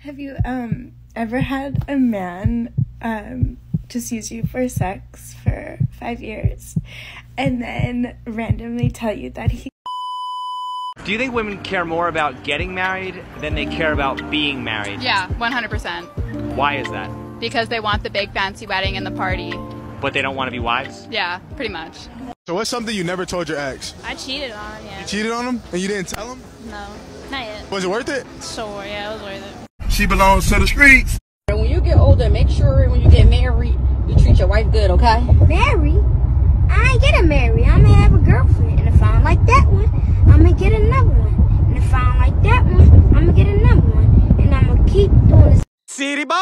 Have you ever had a man just use you for sex for 5 years and then randomly tell you that he... Do you think women care more about getting married than they care about being married? Yeah, 100%. Why is that? Because they want the big fancy wedding and the party. But they don't want to be wives? Yeah, pretty much. So what's something you never told your ex? I cheated on him, yeah. You cheated on him and you didn't tell him? No, not yet. Was it worth it? Sure, yeah, it was worth it. She belongs to the streets. When you get older, make sure when you get married, you treat your wife good, okay? Married? I ain't getting married. I'm gonna have a girlfriend. And if I don't like that one, I'm gonna get another one. And if I don't like that one, I'm gonna get another one. And I'm gonna keep doing this. City boy!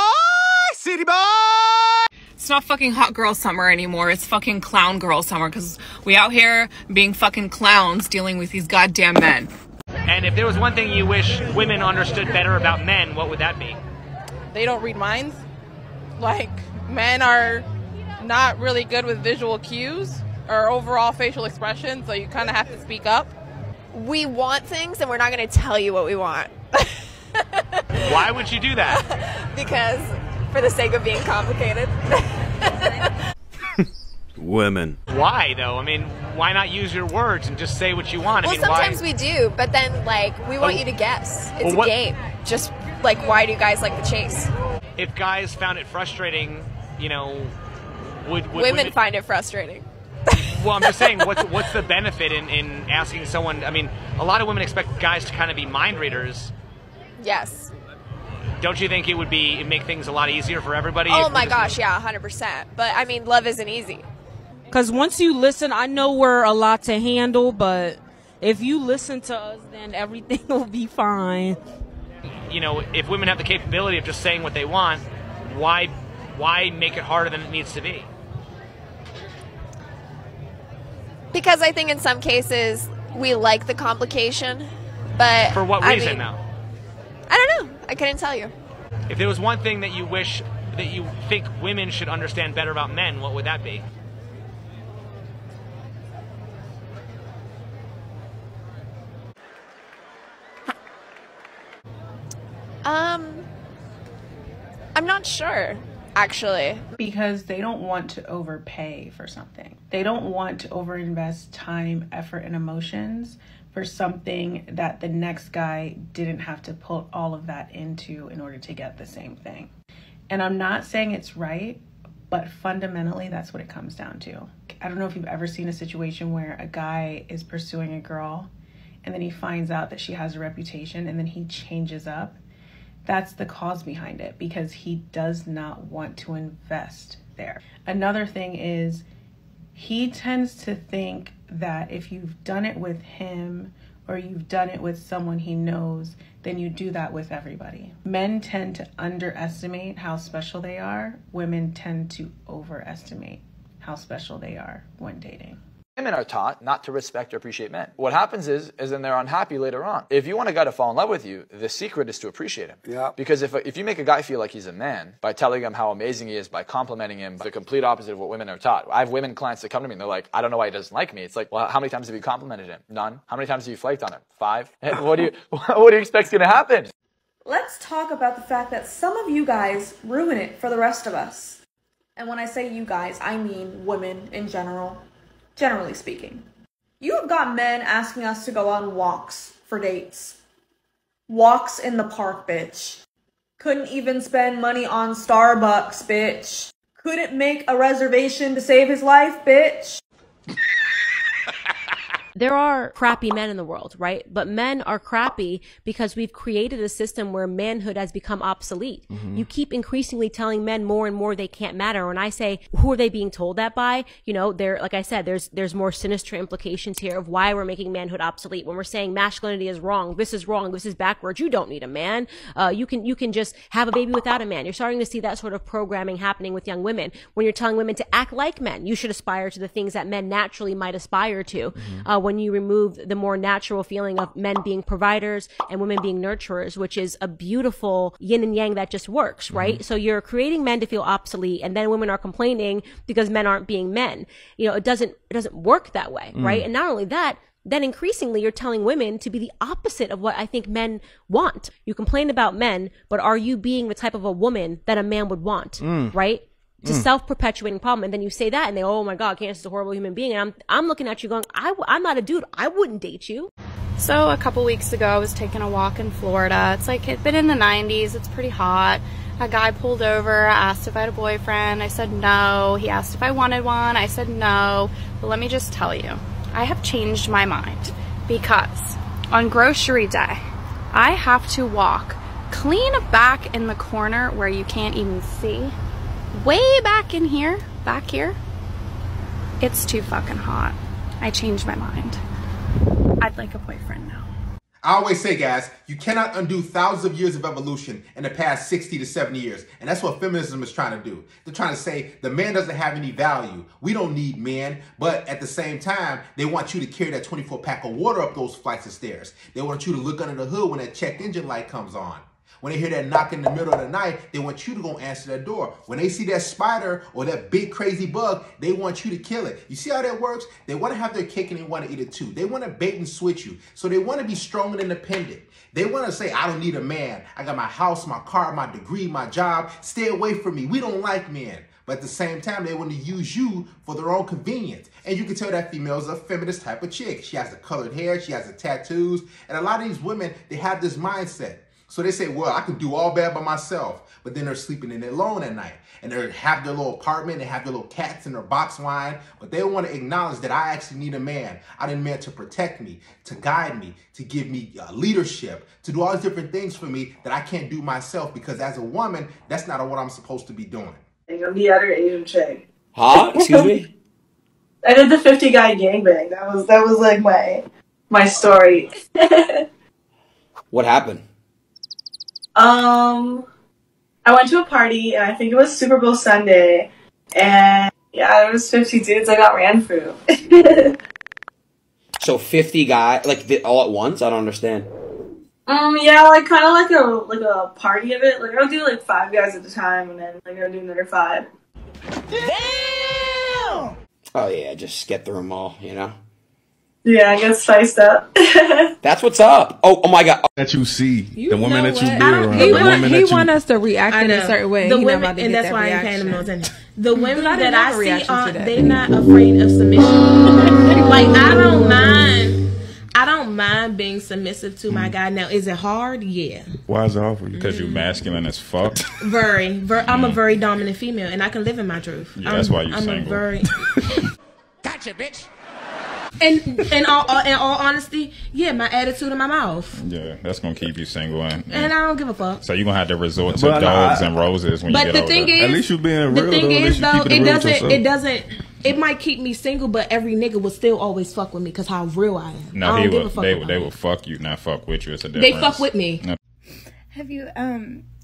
City boy! It's not fucking hot girl summer anymore. It's fucking clown girl summer because we out here being fucking clowns dealing with these goddamn men. And if there was one thing you wish women understood better about men, what would that be? They don't read minds. Like, men are not really good with visual cues or overall facial expression, so you kind of have to speak up. We want things and we're not going to tell you what we want. Why would you do that? Because for the sake of being complicated. Women. Why, though? I mean, why not use your words and just say what you want? Well, I mean, sometimes we do, but then, like, we want you to guess. It's a game. Just, like, why do guys like the chase? If guys found it frustrating, you know, would women find it frustrating. Well, I'm just saying, what's the benefit in asking someone? I mean, a lot of women expect guys to kind of be mind readers. Yes. Don't you think it would make things a lot easier for everybody? Oh my gosh, yeah, 100%. But I mean, love isn't easy. Because once you listen, I know we're a lot to handle, but if you listen to us, then everything will be fine. You know, if women have the capability of just saying what they want, why make it harder than it needs to be? Because I think in some cases we like the complication, but for what reason now? I don't know. I couldn't tell you. If there was one thing that you wish that you think women should understand better about men, what would that be? I'm not sure, actually. Because they don't want to overpay for something. They don't want to overinvest time, effort, and emotions for something that the next guy didn't have to put all of that into in order to get the same thing. And I'm not saying it's right, but fundamentally that's what it comes down to. I don't know if you've ever seen a situation where a guy is pursuing a girl and then he finds out that she has a reputation and then he changes up. That's the cause behind it, because he does not want to invest there. Another thing is he tends to think that if you've done it with him or you've done it with someone he knows, then you do that with everybody. Men tend to underestimate how special they are. Women tend to overestimate how special they are when dating. Women are taught not to respect or appreciate men. What happens is then they're unhappy later on. If you want a guy to fall in love with you, the secret is to appreciate him. Yeah. Because if you make a guy feel like he's a man by telling him how amazing he is, by complimenting him, the complete opposite of what women are taught. I have women clients that come to me and they're like, I don't know why he doesn't like me. It's like, well, how many times have you complimented him? None. How many times have you flaked on him? 5. What do you expect is going to happen? Let's talk about the fact that some of you guys ruin it for the rest of us. And when I say you guys, I mean women in general. Generally speaking. You have got men asking us to go on walks for dates. Walks in the park, bitch. Couldn't even spend money on Starbucks, bitch. Couldn't make a reservation to save his life, bitch. There are crappy men in the world, right? But men are crappy because we've created a system where manhood has become obsolete. Mm-hmm. You keep increasingly telling men more and more they can't matter. When I say, who are they being told that by? You know, like I said, there's more sinister implications here of why we're making manhood obsolete. When we're saying masculinity is wrong, this is backwards. You don't need a man. You can just have a baby without a man. You're starting to see that sort of programming happening with young women. When you're telling women to act like men, you should aspire to the things that men naturally might aspire to. Mm-hmm. When you remove the more natural feeling of men being providers and women being nurturers, which is a beautiful yin and yang that just works, right? Mm-hmm. So you're creating men to feel obsolete, and then women are complaining because men aren't being men. You know, it doesn't work that way, right? And not only that, then increasingly you're telling women to be the opposite of what I think men want. You complain about men, but are you being the type of a woman that a man would want, right? It's a self-perpetuating problem. And then you say that and they, oh my God, Candace is a horrible human being. And I'm looking at you going, I'm not a dude. I wouldn't date you. So a couple weeks ago, I was taking a walk in Florida. It's like, it'd been in the 90s. It's pretty hot. A guy pulled over, asked if I had a boyfriend. I said no. He asked if I wanted one. I said no. But let me just tell you, I have changed my mind because on grocery day, I have to walk clean back in the corner where you can't even see. Way back in here, back here, it's too fucking hot. I changed my mind. I'd like a boyfriend now. I always say, guys, you cannot undo thousands of years of evolution in the past 60 to 70 years. And that's what feminism is trying to do. They're trying to say the man doesn't have any value. We don't need men. But at the same time, they want you to carry that 24-pack of water up those flights of stairs. They want you to look under the hood when that check engine light comes on. When they hear that knock in the middle of the night, they want you to go answer that door. When they see that spider or that big crazy bug, they want you to kill it. You see how that works? They want to have their cake and they want to eat it too. They want to bait and switch you. So they want to be strong and independent. They want to say, I don't need a man. I got my house, my car, my degree, my job. Stay away from me. We don't like men. But at the same time, they want to use you for their own convenience. And you can tell that female is a feminist type of chick. She has the colored hair. She has the tattoos. And a lot of these women, they have this mindset. So they say, well, I can do all bad by myself. But then they're sleeping in it alone at night. And they have their little apartment. They have their little cats in their box wine. But they don't want to acknowledge that I actually need a man. I need a man to protect me, to guide me, to give me leadership, to do all these different things for me that I can't do myself. Because as a woman, that's not what I'm supposed to be doing. I'm the other Asian chick. Huh? Excuse me? I did the 50 guy gangbang. That was like my story. What happened? I went to a party, and I think it was Super Bowl Sunday, and yeah, there was 50 dudes I got ran through. So 50 guys, like all at once? I don't understand. Yeah, like kind of like a party of it. Like I would do like 5 guys at a time, and then like I would do another 5. Damn! Oh yeah, just get through them all, you know? Yeah, I get spiced up. That's what's up. Oh my God. That you see. You the woman that you be around. He want us to react in a certain way. The He women, not about to and get that's that why I ain't reaction. paying them no attention. The women I didn't that have a I see, reaction to that. they're not afraid of submission. Like I don't mind being submissive to my guy. Now, is it hard? Yeah. Why is it hard for you? Because you're masculine as fuck. Very. I'm a very dominant female, and I can live in my truth. Yeah, that's why you're I'm single. A very. Gotcha, bitch. And in all honesty, yeah, my attitude in my mouth. Yeah, that's gonna keep you single, and I don't give a fuck. so you're gonna have to resort to dogs and roses when you get older. But the thing is, at least you being real. The thing though, is, though, it doesn't. It might keep me single, but every nigga would still always fuck with me because how real I am. No, I don't give a fuck they will fuck you, not fuck with you. It's a difference. They fuck with me. No. Have you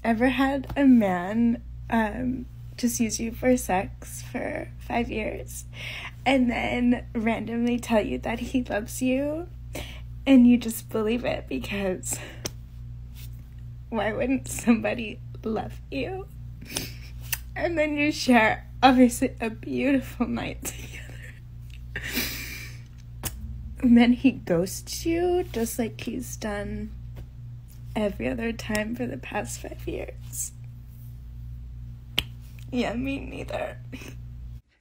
ever had a man just use you for sex for 5 years and then randomly tell you that he loves you and you just believe it? Because why wouldn't somebody love you? And then you share obviously a beautiful night together. And then he ghosts you just like he's done every other time for the past 5 years. Yeah, me neither.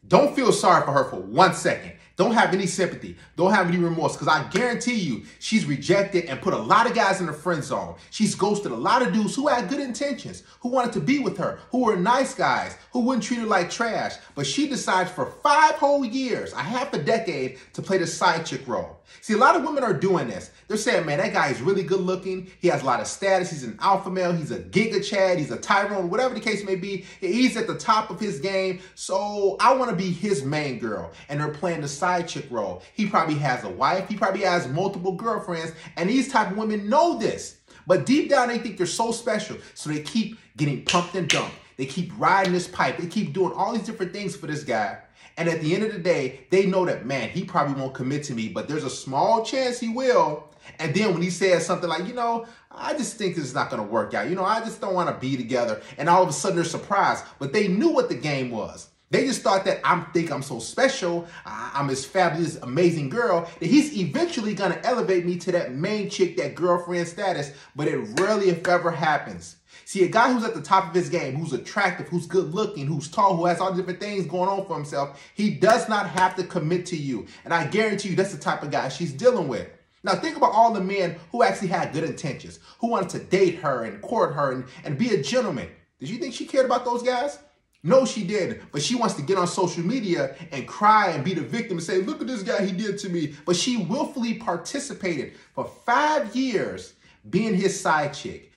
Don't feel sorry for her for 1 second. Don't have any sympathy. Don't have any remorse, because I guarantee you she's rejected and put a lot of guys in the friend zone. She's ghosted a lot of dudes who had good intentions, who wanted to be with her, who were nice guys, who wouldn't treat her like trash. But she decides for 5 whole years, a half a decade, to play the side chick role. See, a lot of women are doing this. They're saying, man, that guy is really good looking. He has a lot of status. He's an alpha male. He's a Giga Chad. He's a Tyrone, whatever the case may be. He's at the top of his game. So I want to be his main girl. And they're playing the side chick role. He probably has a wife. He probably has multiple girlfriends. And these type of women know this. But deep down, they think they're so special. So they keep getting pumped and dumped. They keep riding this pipe. They keep doing all these different things for this guy. And at the end of the day, they know that, man, he probably won't commit to me, but there's a small chance he will. And then when he says something like, you know, I just think this is not going to work out. You know, I just don't want to be together. And all of a sudden they're surprised. But they knew what the game was. They just thought that I'm so special, I'm this fabulous, amazing girl, that he's eventually gonna elevate me to that main chick, that girlfriend status, but it rarely, if ever, happens. See, a guy who's at the top of his game, who's attractive, who's good looking, who's tall, who has all the different things going on for himself, he does not have to commit to you. And I guarantee you that's the type of guy she's dealing with. Now think about all the men who actually had good intentions, who wanted to date her and court her and be a gentleman. Did you think she cared about those guys? No, she didn't. But she wants to get on social media and cry and be the victim and say, look at this guy, he did to me. But she willfully participated for 5 years being his side chick.